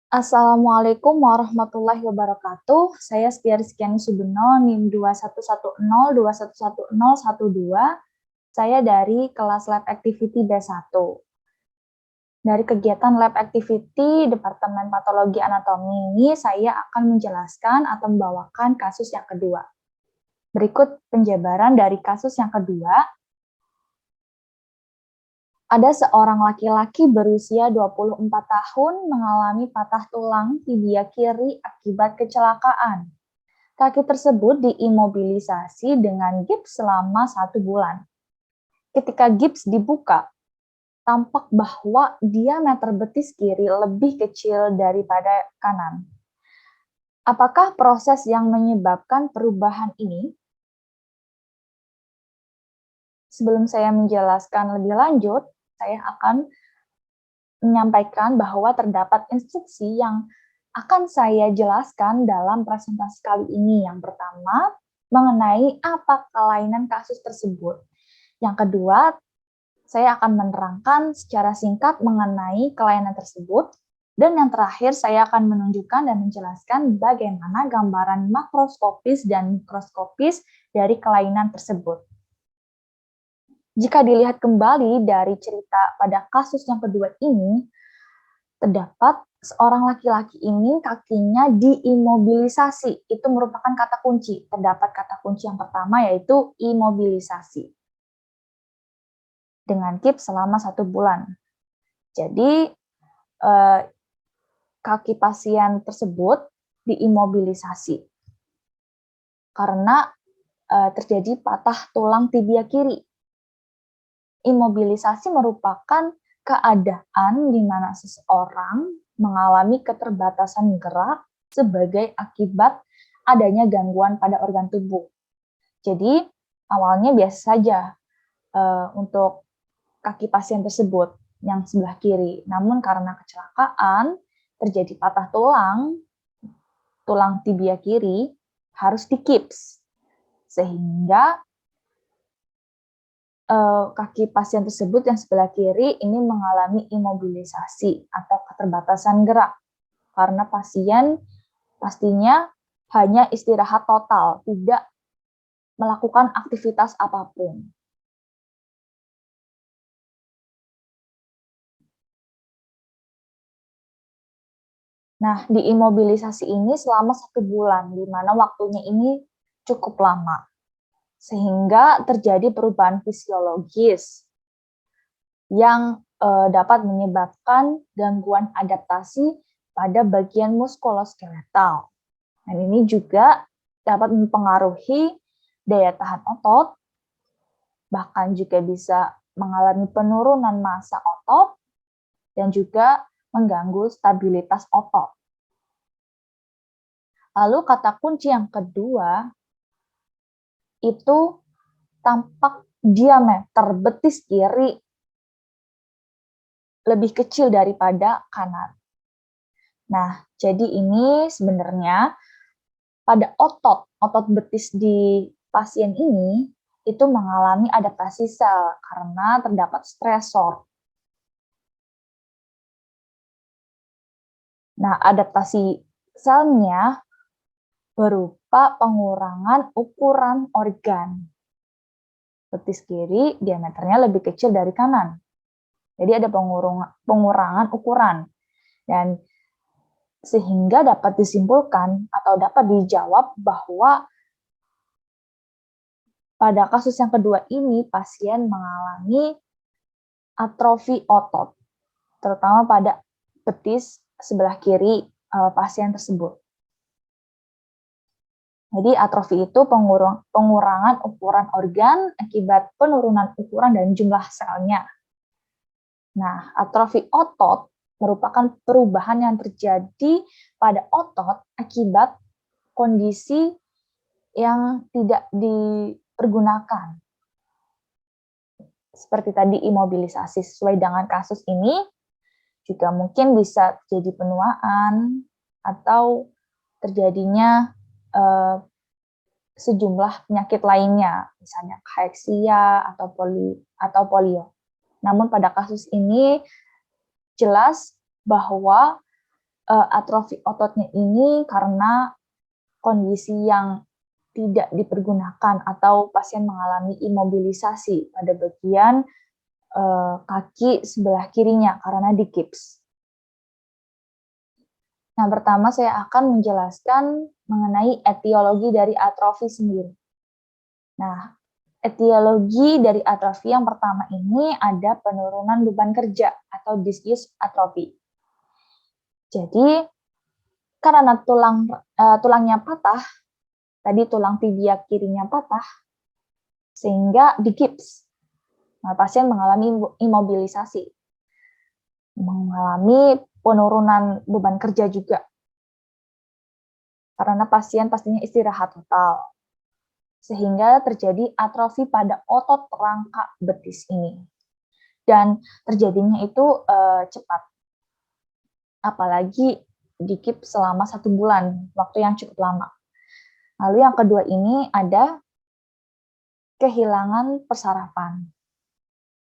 Assalamualaikum warahmatullahi wabarakatuh. Saya Setia Rizkyani Subono, NIM 2110211012. Saya dari kelas Lab Activity B1. Dari kegiatan Lab Activity Departemen Patologi Anatomi ini, saya akan menjelaskan atau membawakan kasus yang kedua. Berikut penjabaran dari kasus yang kedua. Ada seorang laki-laki berusia 24 tahun mengalami patah tulang tibia kiri akibat kecelakaan. Kaki tersebut diimobilisasi dengan gips selama 1 bulan. Ketika gips dibuka, tampak bahwa diameter betis kiri lebih kecil daripada kanan. Apakah proses yang menyebabkan perubahan ini? Sebelum saya menjelaskan lebih lanjut, saya akan menyampaikan bahwa terdapat instruksi yang akan saya jelaskan dalam presentasi kali ini. Yang pertama, mengenai apa kelainan kasus tersebut. Yang kedua, saya akan menerangkan secara singkat mengenai kelainan tersebut. Dan yang terakhir, saya akan menunjukkan dan menjelaskan bagaimana gambaran makroskopis dan mikroskopis dari kelainan tersebut. Jika dilihat kembali dari cerita pada kasus yang kedua ini, terdapat seorang laki-laki ini kakinya diimobilisasi. Itu merupakan kata kunci. Terdapat kata kunci yang pertama yaitu imobilisasi. Dengan gips selama 1 bulan. Jadi, kaki pasien tersebut diimobilisasi karena terjadi patah tulang tibia kiri. Imobilisasi merupakan keadaan di mana seseorang mengalami keterbatasan gerak sebagai akibat adanya gangguan pada organ tubuh. Jadi, awalnya biasa saja untuk kaki pasien tersebut yang sebelah kiri. Namun karena kecelakaan, terjadi patah tulang tibia kiri, harus dikips. Sehingga kaki pasien tersebut yang sebelah kiri ini mengalami imobilisasi atau keterbatasan gerak karena pasien pastinya hanya istirahat total, tidak melakukan aktivitas apapun. Nah, diimobilisasi ini selama 1 bulan, di mana waktunya ini cukup lama, sehingga terjadi perubahan fisiologis yang dapat menyebabkan gangguan adaptasi pada bagian muskuloskeletal. Dan ini juga dapat mempengaruhi daya tahan otot, bahkan juga bisa mengalami penurunan massa otot, dan juga mengganggu stabilitas otot. Lalu kata kunci yang kedua, itu tampak diameter betis kiri lebih kecil daripada kanan. Nah, jadi ini sebenarnya pada otot betis di pasien ini itu mengalami adaptasi sel karena terdapat stresor. Nah, adaptasi selnya berupa pengurangan ukuran organ. Betis kiri diameternya lebih kecil dari kanan. Jadi ada pengurangan ukuran. Dan sehingga dapat disimpulkan atau dapat dijawab bahwa pada kasus yang kedua ini pasien mengalami atrofi otot, terutama pada betis sebelah kiri pasien tersebut. Jadi atrofi itu pengurangan ukuran organ akibat penurunan ukuran dan jumlah selnya. Nah, atrofi otot merupakan perubahan yang terjadi pada otot akibat kondisi yang tidak dipergunakan. Seperti tadi imobilisasi, sesuai dengan kasus ini, juga mungkin bisa terjadi penuaan atau terjadinya sejumlah penyakit lainnya, misalnya kaeksia atau polio. Namun pada kasus ini jelas bahwa atrofi ototnya ini karena kondisi yang tidak dipergunakan atau pasien mengalami imobilisasi pada bagian kaki sebelah kirinya karena digips. Nah, pertama saya akan menjelaskan mengenai etiologi dari atrofi sendiri. Nah, etiologi dari atrofi yang pertama ini ada penurunan beban kerja atau disuse atrofi. Jadi, karena tulangnya patah, tadi tulang tibia kirinya patah, sehingga digips. Nah, pasien mengalami imobilisasi, mengalami penurunan beban kerja juga, karena pasien pastinya istirahat total, sehingga terjadi atrofi pada otot rangka betis ini. Dan terjadinya itu cepat, apalagi digips selama 1 bulan, waktu yang cukup lama. Lalu yang kedua ini ada kehilangan persarafan.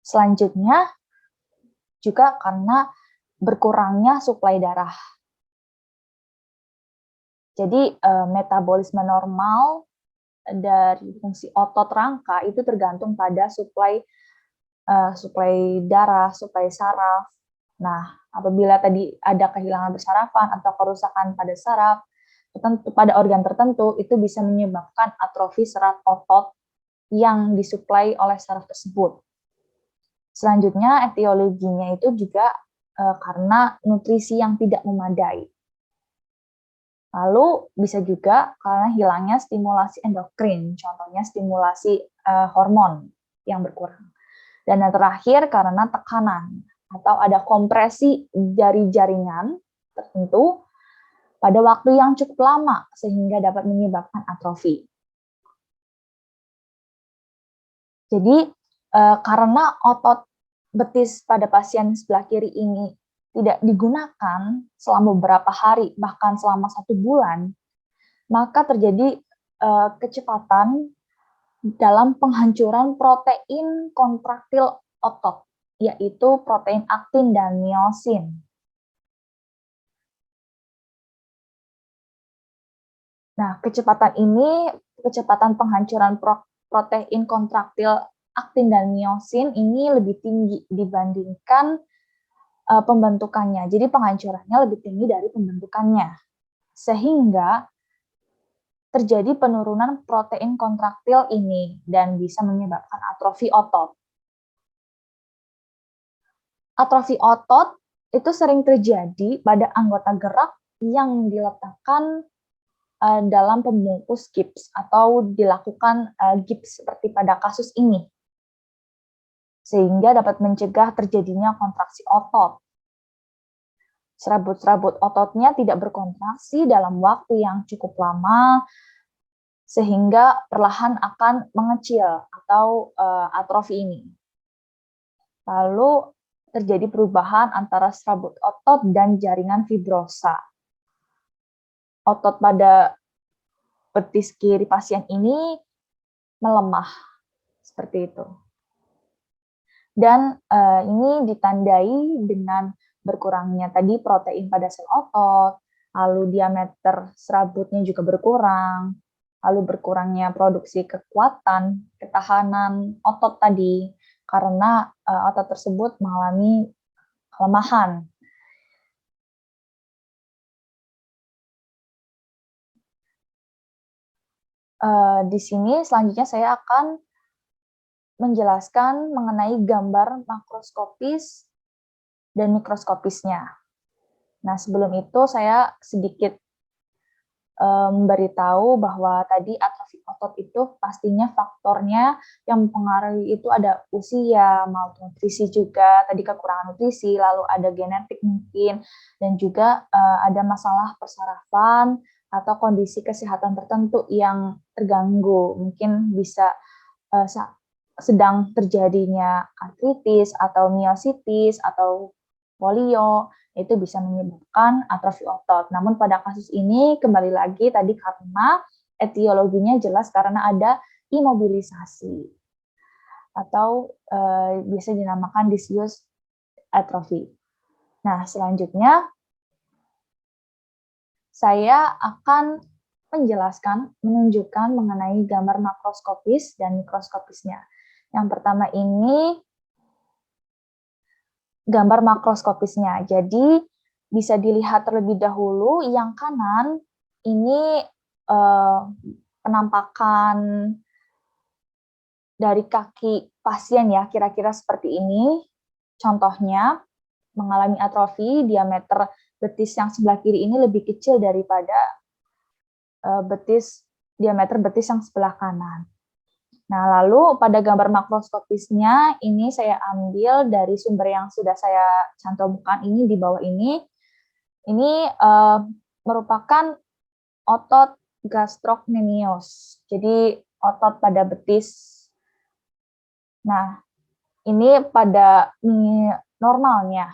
Selanjutnya juga karena berkurangnya suplai darah. Jadi metabolisme normal dari fungsi otot rangka itu tergantung pada suplai darah, suplai saraf. Nah, apabila tadi ada kehilangan persarafan atau kerusakan pada saraf pada organ tertentu, itu bisa menyebabkan atrofi serat otot yang disuplai oleh saraf tersebut. Selanjutnya, etiologinya itu juga karena nutrisi yang tidak memadai. Lalu bisa juga karena hilangnya stimulasi endokrin, contohnya stimulasi hormon yang berkurang. Dan yang terakhir karena tekanan atau ada kompresi dari jaringan tertentu pada waktu yang cukup lama sehingga dapat menyebabkan atrofi. Jadi karena otot betis pada pasien sebelah kiri ini tidak digunakan selama beberapa hari, bahkan selama 1 bulan, maka terjadi kecepatan dalam penghancuran protein kontraktil otot, yaitu protein aktin dan miosin. Nah, kecepatan penghancuran protein kontraktil aktin dan miosin ini lebih tinggi dibandingkan pembentukannya. Jadi penghancurannya lebih tinggi dari pembentukannya. Sehingga terjadi penurunan protein kontraktil ini dan bisa menyebabkan atrofi otot. Atrofi otot itu sering terjadi pada anggota gerak yang diletakkan dalam pembungkus gips atau dilakukan gips seperti pada kasus ini. Sehingga dapat mencegah terjadinya kontraksi otot. Serabut-serabut ototnya tidak berkontraksi dalam waktu yang cukup lama, sehingga perlahan akan mengecil atau atrofi ini. Lalu terjadi perubahan antara serabut otot dan jaringan fibrosa. Otot pada betis kiri pasien ini melemah, seperti itu. Dan ini ditandai dengan berkurangnya tadi protein pada sel otot, lalu diameter serabutnya juga berkurang, lalu berkurangnya produksi kekuatan, ketahanan otot tadi, karena otot tersebut mengalami kelemahan. Di sini selanjutnya saya akan menjelaskan mengenai gambar makroskopis dan mikroskopisnya. Nah, sebelum itu saya sedikit memberitahu bahwa tadi atrofi otot itu pastinya faktornya yang mempengaruhi itu ada usia, malnutrisi juga, tadi kekurangan nutrisi, lalu ada genetik mungkin, dan juga ada masalah persarafan atau kondisi kesehatan tertentu yang terganggu, mungkin bisa sedang terjadinya artritis atau miositis atau polio, itu bisa menyebabkan atrofi otot. Namun pada kasus ini kembali lagi tadi karena etiologinya jelas karena ada imobilisasi atau bisa dinamakan disuse atrofi. Nah, selanjutnya saya akan menunjukkan mengenai gambar makroskopis dan mikroskopisnya. Yang pertama ini gambar makroskopisnya. Jadi bisa dilihat terlebih dahulu yang kanan ini penampakan dari kaki pasien ya, kira-kira seperti ini. Contohnya mengalami atrofi, diameter betis yang sebelah kiri ini lebih kecil daripada diameter betis yang sebelah kanan. Nah, lalu pada gambar makroskopisnya ini saya ambil dari sumber yang sudah saya cantumkan ini di bawah ini. Ini merupakan otot gastrocnemius. Jadi otot pada betis. Nah, ini pada normalnya.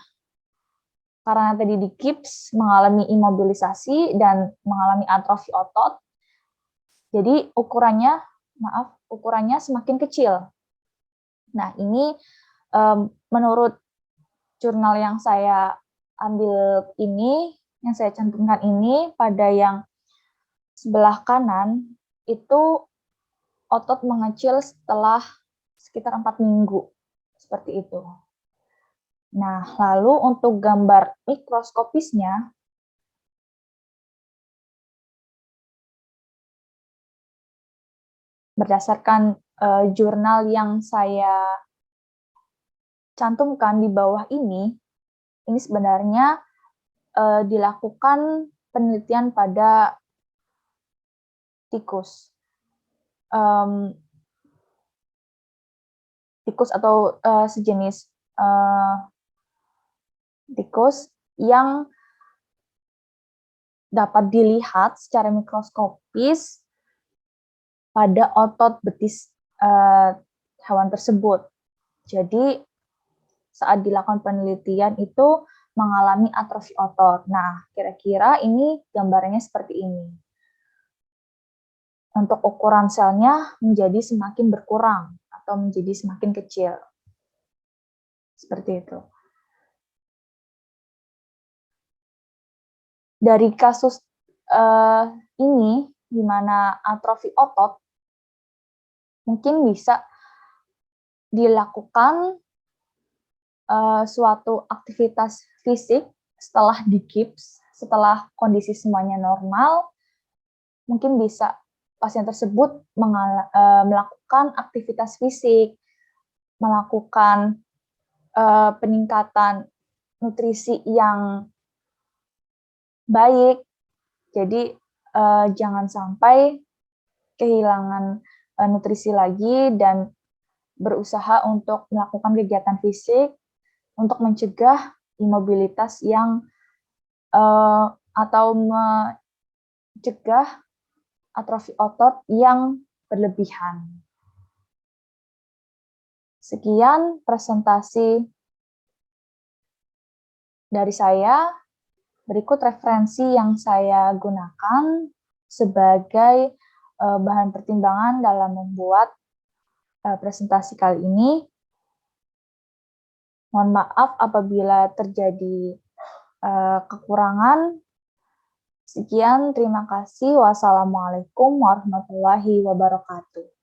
Karena tadi di gips mengalami imobilisasi dan mengalami atrofi otot, jadi ukurannya semakin kecil. Nah, ini menurut jurnal yang saya ambil ini, yang saya cantumkan ini, pada yang sebelah kanan itu otot mengecil setelah sekitar 4 minggu, seperti itu. Nah, lalu untuk gambar mikroskopisnya, berdasarkan jurnal yang saya cantumkan di bawah ini sebenarnya dilakukan penelitian pada tikus. Tikus atau sejenis tikus yang dapat dilihat secara mikroskopis pada otot betis hewan tersebut. Jadi saat dilakukan penelitian itu mengalami atrofi otot. Nah, kira-kira ini gambarnya seperti ini. Untuk ukuran selnya menjadi semakin berkurang atau menjadi semakin kecil. Seperti itu. Dari kasus ini, di mana atrofi otot, mungkin bisa dilakukan suatu aktivitas fisik setelah di-gips, setelah kondisi semuanya normal, mungkin bisa pasien tersebut melakukan aktivitas fisik, melakukan peningkatan nutrisi yang baik. Jadi jangan sampai kehilangan nutrisi lagi dan berusaha untuk melakukan kegiatan fisik untuk mencegah imobilitas yang atau mencegah atrofi otot yang berlebihan. Sekian presentasi dari saya. Berikut referensi yang saya gunakan sebagai bahan pertimbangan dalam membuat presentasi kali ini. Mohon maaf apabila terjadi kekurangan. Sekian, terima kasih. Wassalamualaikum warahmatullahi wabarakatuh.